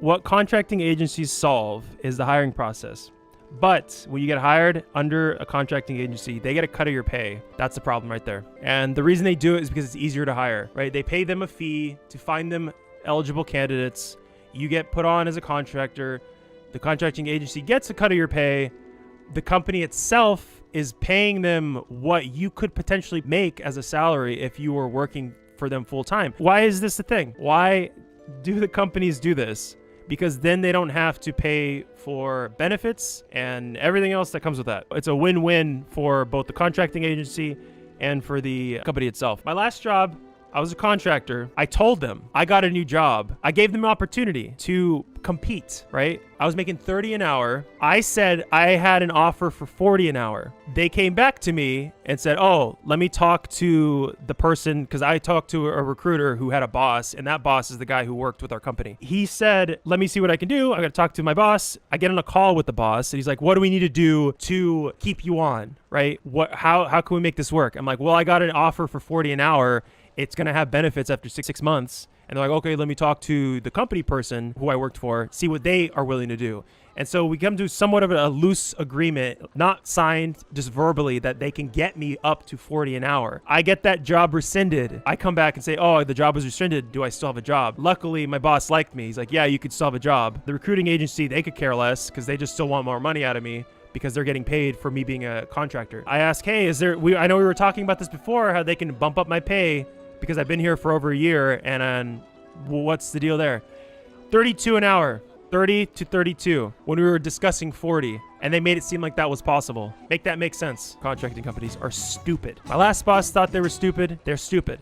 What contracting agencies solve is the hiring process. But when you get hired under a contracting agency, they get a cut of your pay. That's the problem right there. And the reason they do it is because it's easier to hire, right? They pay them a fee to find them eligible candidates. You get put on as a contractor. The contracting agency gets a cut of your pay. The company itself is paying them what you could potentially make as a salary if you were working for them full time. Why is this a thing? Why do the companies do this? Because then they don't have to pay for benefits and everything else that comes with that. It's a win-win for both the contracting agency and for the company itself. My last job, I was a contractor. I told them I got a new job. I gave them an opportunity to compete, right? I was making 30 an hour. I said I had an offer for 40 an hour. They came back to me and said, oh, let me talk to the person, because I talked to a recruiter who had a boss, and that boss is the guy who worked with our company. He said, let me see what I can do. I got to talk to my boss. I get on a call with the boss, and he's like, what do we need to do to keep you on, right? How can we make this work? I'm like, well, I got an offer for 40 an hour. It's going to have benefits after six months. And they're like, okay, let me talk to the company person who I worked for, see what they are willing to do. And so we come to somewhat of a loose agreement, not signed, just verbally, that they can get me up to 40 an hour. I get that job rescinded. I come back and say, oh, the job was rescinded. Do I still have a job? Luckily, my boss liked me. He's like, yeah, you could still have a job. The recruiting agency, they could care less because they just still want more money out of me, because they're getting paid for me being a contractor. I ask, hey, I know we were talking about this before, how they can bump up my pay because I've been here for over a year, and what's the deal there? 32 an hour, 30 to 32, when we were discussing 40, and they made it seem like that was possible. Make that make sense. Contracting companies are stupid. My last boss thought they were stupid. They're stupid.